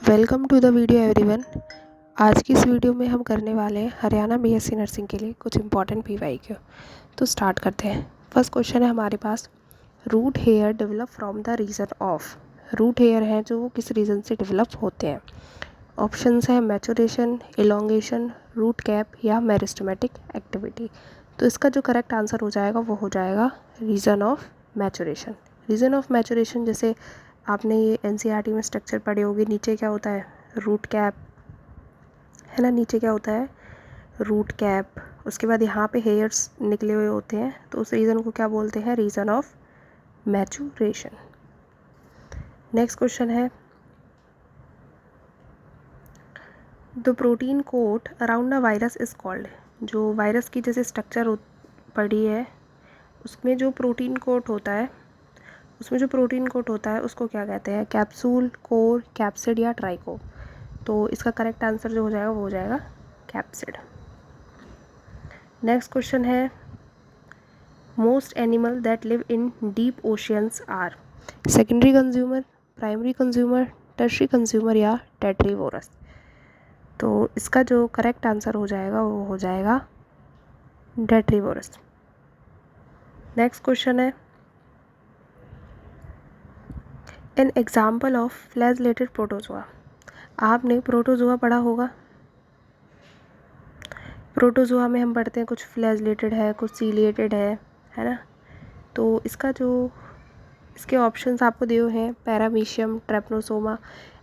Welcome to the video everyone. आज की इस वीडियो में हम करने वाले हैं हरियाणा बीएससी नर्सिंग के लिए कुछ इंपॉर्टेंट पीवाईक्यू। तो स्टार्ट करते हैं। फर्स्ट क्वेश्चन है हमारे पास, root hair develop from the region of. Root hair हैं जो वो किस रीज़न से डेवलप होते हैं। ऑप्शंस है मैचुरेशन, इलोंगेशन, रूट कैप या मेरिस्टेमेटिक एक्टिविटी। तो इसका जो करेक्ट आंसर हो जाएगा वो हो जाएगा reason of maturation. Reason of maturation, जैसे आपने ये एनसीईआरटी में स्ट्रक्चर पढ़े होंगे, नीचे क्या होता है, रूट कैप है ना, नीचे क्या होता है, रूट कैप। उसके बाद यहाँ पे हेयर्स निकले हुए होते हैं, तो उस रीज़न को क्या बोलते हैं, region of maturation. Next question है, the protein coat around a virus is called. जो वायरस की जैसे स्ट्रक्चर पड़ी है, उसमें जो प्रोटीन कोट होता है, उसको क्या कहते हैं, कैप्सूल, कोर, कैप्सिड या ट्राइको। तो इसका करेक्ट आंसर जो हो जाएगा वो हो जाएगा कैप्सिड। नेक्स्ट क्वेश्चन है, most animal that live in deep oceans are. Secondary consumer, primary consumer, tertiary consumer या टेट्रीवोरस। तो इसका जो करेक्ट आंसर हो जाएगा वो हो जाएगा टेट्रीवोरस। नेक्स्ट क्वेश्चन है, N example of flagellated protozoa. आपने प्रोटोजोआ पढ़ा होगा। प्रोटोजोआ में हम पढ़ते हैं कुछ फ्लैजेलेटेड है, कुछ सीलिएटेड है ना। तो इसके ऑप्शंस आपको दिए हुए हैं, पैरामीशियम, ट्रेपनोसोमा,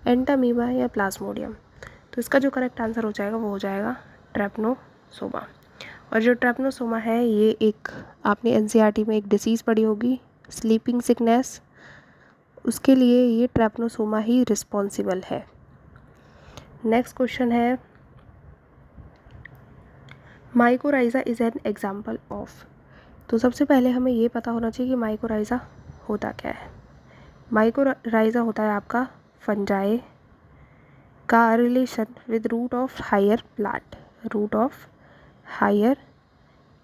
एंटामीबा या प्लाज्मोडियम। तो इसका जो करेक्ट आंसर हो जाएगा वो हो जाएगा ट्रेपनोसोमा। और जो ट्रेपनोसोमा है, ये एक आपने एनसीईआरटी में एक डिसीज़ पढ़ी होगी, स्लीपिंग सिकनेस, उसके लिए ये ट्रेपनोसोमा ही रिस्पॉन्सिबल है। नेक्स्ट क्वेश्चन है, mycorrhiza is an example of. तो सबसे पहले हमें ये पता होना चाहिए कि माइकोराइज़ा होता क्या है। माइकोराइज़ा होता है आपका फंजाई का relation with root of higher plant. Root of higher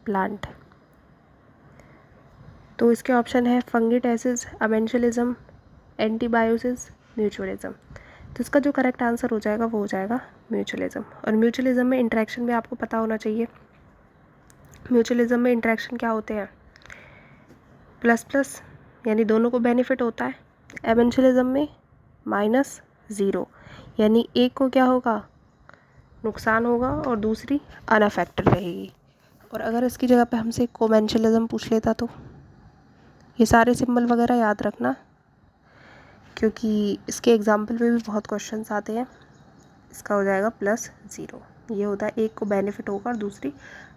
plant. तो इसके ऑप्शन है फंगिटेसिस, अमेंशलिज्म, एंटीबायोसिस, म्यूचुअलिज्म। तो इसका जो करेक्ट आंसर हो जाएगा वो हो जाएगा म्यूचुअलिज्म। और म्यूचुअलिज्म में इंटरेक्शन भी आपको पता होना चाहिए। म्यूचुअलिज्म में इंटरेक्शन क्या होते हैं, प्लस प्लस, यानी दोनों को बेनिफिट होता है। एवेंशलिज्म में माइनस ज़ीरो, यानी एक को क्या होगा, नुकसान होगा और दूसरी अनअफेक्टेड रहेगी। और अगर इसकी जगह पे हमसे कोमेंशलिज्म पूछ लेता तो ये सारे सिंबल वगैरह याद रखना, क्योंकि इसके एग्जाम्पल में भी बहुत क्वेश्चंस आते हैं। इसका हो जाएगा प्लस ज़ीरो, ये होता है एक को बेनिफिट होगा और दूसरी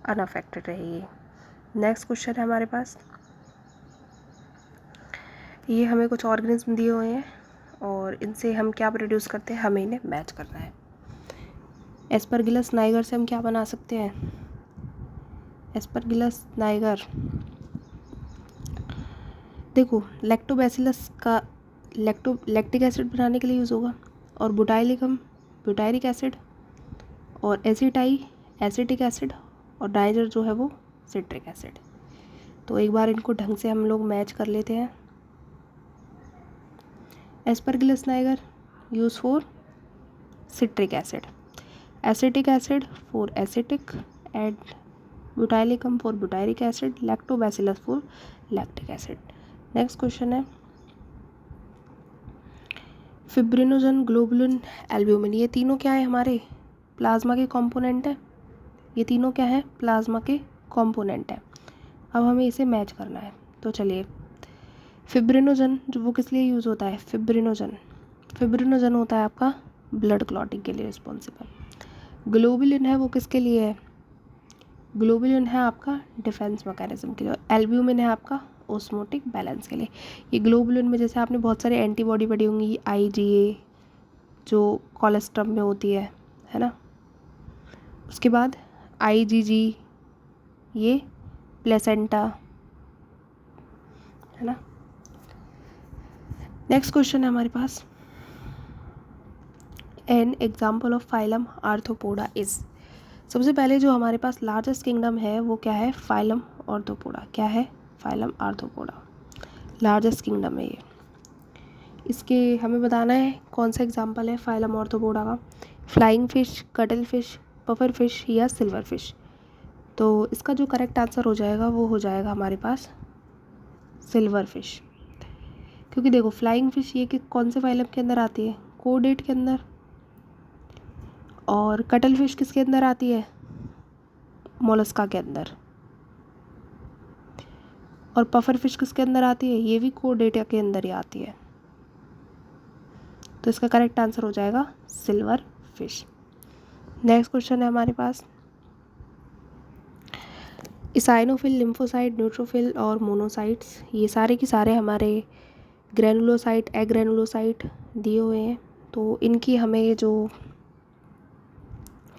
अनअफेक्टेड रहेगी। नेक्स्ट क्वेश्चन है हमारे पास, ये हमें कुछ ऑर्गेनिज्म दिए हुए हैं और इनसे हम क्या प्रोड्यूस करते हैं, हमें इन्हें मैच करना है। एस्परगिलस नाइगर से हम क्या बना सकते हैं, एस्परगिलस नाइगर, देखो लैक्टोबैसिलस का लैक्टिक एसिड बनाने के लिए यूज़ होगा, और बुटाइलिकम ब्यूटायरिक एसिड, और एसिटिक एसिड, और नाइजर जो है वो सिट्रिक एसिड। तो एक बार इनको ढंग से हम लोग मैच कर लेते हैं। Aspergillus Niger use for citric acid, acetic acid for acetic, and butylicum for butyric acid, lactobacillus for lactic acid. Next question है, फिब्रिनोजन, ग्लोबुलिन, एल्ब्यूमिन, ये तीनों क्या है, हमारे प्लाज्मा के कंपोनेंट है। ये तीनों क्या है, प्लाज्मा के कंपोनेंट है। अब हमें इसे मैच करना है। तो चलिए, फिब्रिनोजन जो वो किस लिए यूज़ होता है, फिब्रिनोजन होता है आपका ब्लड क्लॉटिंग के लिए रिस्पॉन्सिबल। ग्लोबुलिन है वो किसके लिए है, ग्लोबुलिन है आपका डिफेंस मैकेनिज्म के लिए। और एल्ब्यूमिन है आपका ऑस्मोटिक बैलेंस के लिए। ये ग्लोबुलिन में जैसे आपने बहुत सारे एंटीबॉडी पढ़ी होंगी, IgA जो कोलेस्ट्रम में होती है ना। उसके बाद IgG, ये प्लेसेंटा, है ना। नेक्स्ट क्वेश्चन है हमारे पास, an example of phylum Arthropoda is. सबसे पहले जो हमारे पास लार्जेस्ट किंगडम है वो क्या है, फाइलम आर्थ्रोपोडा। क्या है, फाइलम आर्थ्रोपोडा लार्जेस्ट किंगडम है ये। इसके हमें बताना है कौन सा एग्जाम्पल है फाइलम ऑर्थोपोडा का, flying fish, cuttle fish, puffer fish या सिल्वर फिश। तो इसका जो करेक्ट आंसर हो जाएगा वो हो जाएगा हमारे पास सिल्वर फिश। क्योंकि देखो फ्लाइंग फिश ये कि कौन से फाइलम के अंदर आती है, कोडेट के अंदर, और कटल फिश किसके अंदर आती है, मोलस्का के अंदर, और पफर फिश किसके अंदर आती है, ये भी कोडेटा के अंदर ही आती है। तो इसका करेक्ट आंसर हो जाएगा सिल्वर फिश। नेक्स्ट क्वेश्चन है हमारे पास, इसाइनोफिल, लिम्फोसाइट, न्यूट्रोफिल और मोनोसाइट्स ये सारे के सारे हमारे ग्रेनुलोसाइट, एग्रेनुलोसाइट दिए हुए हैं। तो इनकी हमें जो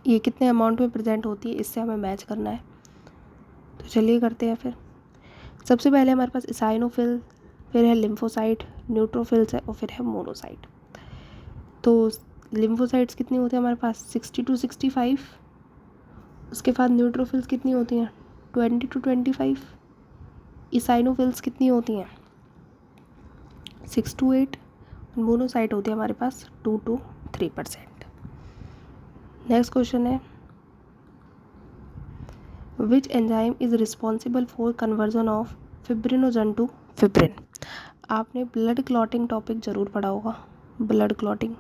ये कितने अमाउंट में प्रेजेंट होती है इससे हमें मैच करना है। तो चलिए करते हैं फिर। सबसे पहले हमारे पास इसाइनोफिल, फिर है लिम्फोसाइट, न्यूट्रोफिल्स है और फिर है मोनोसाइट। तो लिम्फोसाइट्स कितनी होती है हमारे पास 60 to 65। उसके बाद न्यूट्रोफिल्स कितनी होती हैं 20 to 25। इसाइनोफिल्स कितनी होती हैं 6 to 8। मोनोसाइट होती है हमारे पास 2 to 3%। नेक्स्ट क्वेश्चन है, which enzyme is responsible for conversion of fibrinogen to fibrin. आपने ब्लड क्लॉटिंग टॉपिक ज़रूर पढ़ा होगा। ब्लड क्लॉटिंग,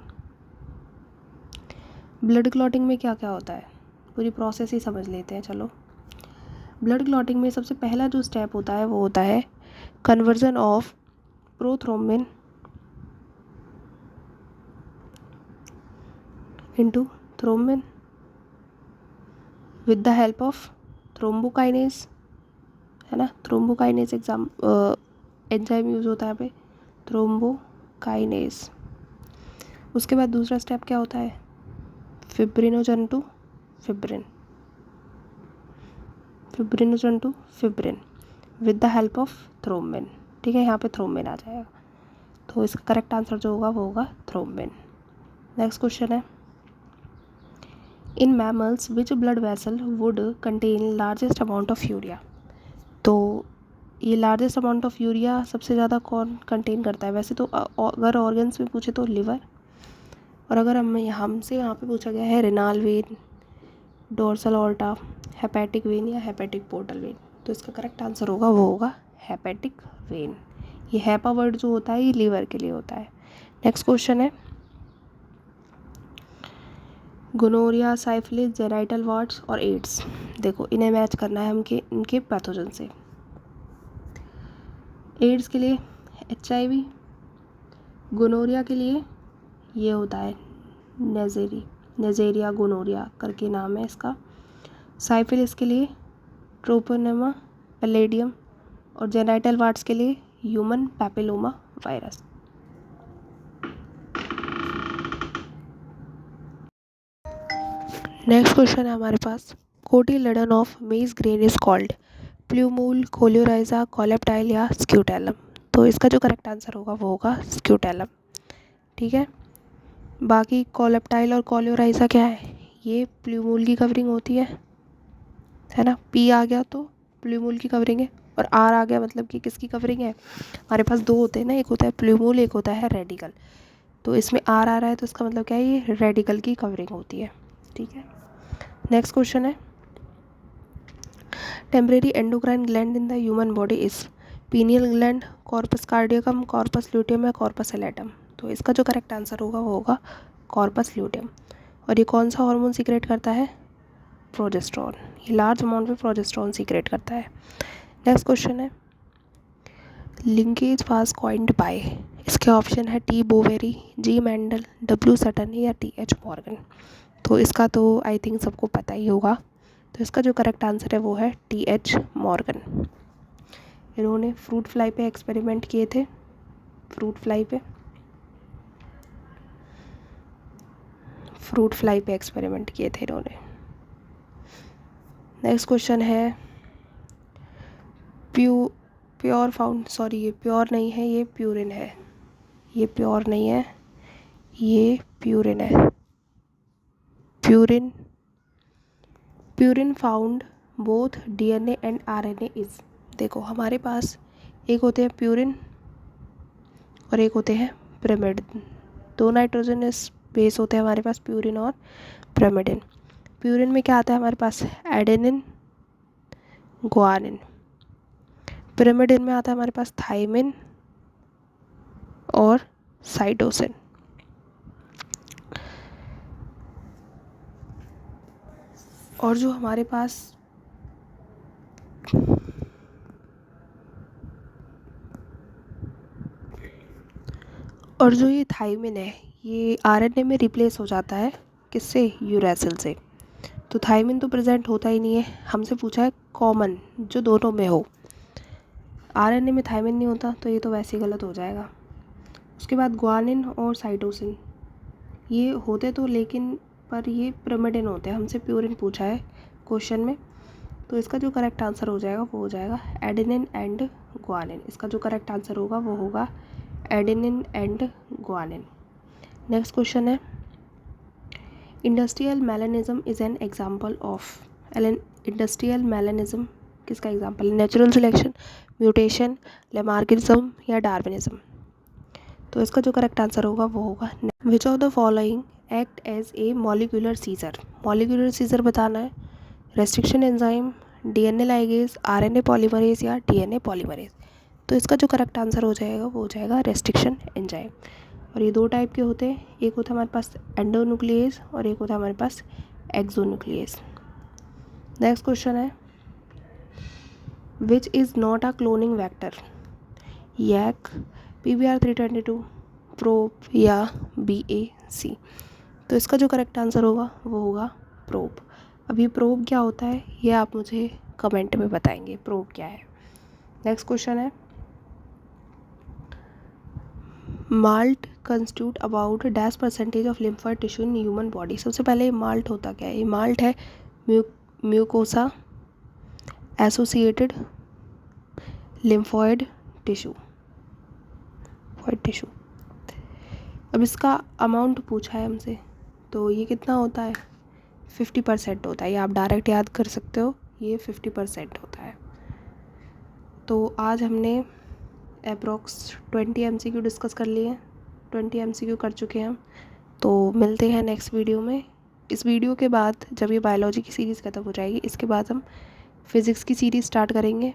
ब्लड क्लॉटिंग में क्या क्या होता है पूरी प्रोसेस ही समझ लेते हैं। चलो, ब्लड क्लॉटिंग में सबसे पहला जो स्टेप होता है वो होता है conversion of prothrombin into thrombin with the help of thrombokinase, है ना। थ्रोम्बोकाइनेज एंजाइम यूज़ होता है यहाँ पे, थ्रोम्बोकाइनेज। उसके बाद दूसरा स्टेप क्या होता है fibrinogen to fibrin, fibrinogen to fibrin with the help of thrombin. ठीक है, यहाँ पे थ्रोम्बिन आ जाएगा। तो इसका करेक्ट आंसर जो होगा वो होगा थ्रोम्बिन। नेक्स्ट क्वेश्चन है, in mammals which blood vessel would contain largest amount of urea. तो ये लार्जेस्ट अमाउंट ऑफ यूरिया सबसे ज़्यादा कौन कंटेन करता है। वैसे तो अगर ऑर्गन्स में पूछे तो लिवर, और अगर हमसे यहाँ पे पूछा गया है renal when, dorsal aorta, hepatic when या हेपेटिक पोर्टल वेन, तो इसका करेक्ट आंसर होगा वो होगा हेपेटिक वेन। ये हैपा वर्ड जो होता है ये लीवर के लिए होता है। नेक्स्ट क्वेश्चन है, गोनोरिया, साइफिलिस, जेनाइटल वार्ड्स और एड्स। देखो इन्हें मैच करना है हमके इनके पैथोजन से। एड्स के लिए HIV, गोनोरिया के लिए ये होता है नेजेरिया गोनोरिया करके नाम है इसका, साइफिलिस के लिए ट्रोपोनेमा पैलेडियम, और जेनाइटल वार्ड्स के लिए human papilloma virus. Next question है हमारे पास, cotyledon of maize grain is called plumule, coleorhiza, coleoptile या स्क्यूटेलम। तो इसका जो करेक्ट आंसर होगा वो होगा स्क्यूटेलम। ठीक है, बाकी कॉलेप्टाइल और कोलियोराइजा क्या है, ये प्लूमूल की कवरिंग होती है ना। P आ गया तो प्लूमूल की कवरिंग है, और R आ गया मतलब कि किसकी कवरिंग है। हमारे पास दो होते हैं ना, एक होता है प्लूमूल, एक होता है रेडिकल। तो इसमें R आ रहा है तो इसका मतलब क्या है, ये रेडिकल की कवरिंग होती है। ठीक है, नेक्स्ट क्वेश्चन है, temporary endocrine gland in the human body is pineal gland, corpus cardiacum, corpus luteum या कॉर्पस एलेटम। तो इसका जो करेक्ट आंसर होगा वो होगा कॉर्पस ल्यूटियम। और ये कौन सा हार्मोन सीक्रेट करता है, प्रोजेस्टेरॉन। ये लार्ज अमाउंट में प्रोजेस्टेरॉन सीक्रेट करता है। नेक्स्ट क्वेश्चन है, लिंकेज वाज कॉइन्ड बाय। इसके ऑप्शन है T Boveri, G Mendel, W Sutton या TH मॉर्गन। तो इसका तो आई थिंक सबको पता ही होगा। तो इसका जो करेक्ट आंसर है वो है TH मॉर्गन। इन्होंने फ्रूट फ्लाई पे एक्सपेरिमेंट किए थे, फ्रूट फ्लाई पे एक्सपेरिमेंट किए थे इन्होंने। नेक्स्ट क्वेश्चन है, प्योर फाउंड, सॉरी ये प्योर नहीं है, ये प्यूरिन है। ये प्योर नहीं है, ये प्यूरिन है। Purine found both DNA and RNA is. देखो हमारे पास एक होते हैं प्यूरिन और एक होते हैं pyrimid। दो नाइट्रोजनस बेस होते हैं हमारे पास, प्यूरिन और pyrimidine। प्यूरिन में क्या आता है हमारे पास, एडेनिन, ग्वानिन। pyrimidine में आता है हमारे पास थाइमिन और साइटोसिन। और जो हमारे पास ये थाइमिन है, ये आरएनए में रिप्लेस हो जाता है किससे, यूरैसिल से। तो थाइमिन तो प्रेजेंट होता ही नहीं है, हमसे पूछा है कॉमन जो दोनों में हो। आरएनए में थाइमिन नहीं होता तो ये तो वैसे ही गलत हो जाएगा। उसके बाद ग्वानिन और साइटोसिन ये होते तो, लेकिन पर ये pyrimidine होते हैं, हमसे प्यूरिन पूछा है क्वेश्चन में। तो इसका जो करेक्ट आंसर हो जाएगा वो हो जाएगा एडेनिन एंड ग्वानिन। इसका जो करेक्ट आंसर होगा वो होगा adenine and guanine. Next question है, industrial melanism is an example of. Industrial melanism किसका एग्जाम्पल है, नेचुरल सिलेक्शन, म्यूटेशन, लेमार्किज्म या डार्विनिज्म। तो इसका जो करेक्ट आंसर होगा वो होगा which of the following act as a molecular scissor. Molecular scissor बताना है, restriction enzyme, DNA ligase, RNA polymerase या डीएनए पॉलीमरेज। तो इसका जो करेक्ट आंसर हो जाएगा वो हो जाएगा रेस्ट्रिक्शन एंजाइम। और ये दो टाइप के होते हैं, एक होता है हमारे पास एंडोन्यूक्लियस और एक होता है हमारे पास एक्सोन्यूक्लियस। नेक्स्ट क्वेश्चन है, which is not a cloning vector, YAC, PBr322, probe या BAC। तो इसका जो करेक्ट आंसर होगा वो होगा प्रोब। अब ये प्रोब क्या होता है ये आप मुझे कमेंट में बताएंगे, प्रोब क्या है। नेक्स्ट क्वेश्चन है, malt constitute about dash % of lymphoid tissue in human body. सबसे पहले माल्ट होता क्या है, ये माल्ट है म्यूकोसा एसोसिएटेड लिम्फोइड टिश्यू। अब इसका अमाउंट पूछा है हमसे, तो ये कितना होता है, 50% होता है। ये आप डायरेक्ट याद कर सकते हो, ये 50% होता है। तो आज हमने अप्रॉक्स 20 MCQ डिस्कस कर लिए हैं, 20 MCQ कर चुके हैं हम। तो मिलते हैं नेक्स्ट वीडियो में। इस वीडियो के बाद जब ये बायोलॉजी की सीरीज़ ख़त्म हो जाएगी, इसके बाद हम फिज़िक्स की सीरीज़ स्टार्ट करेंगे।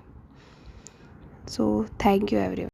So thank you everyone.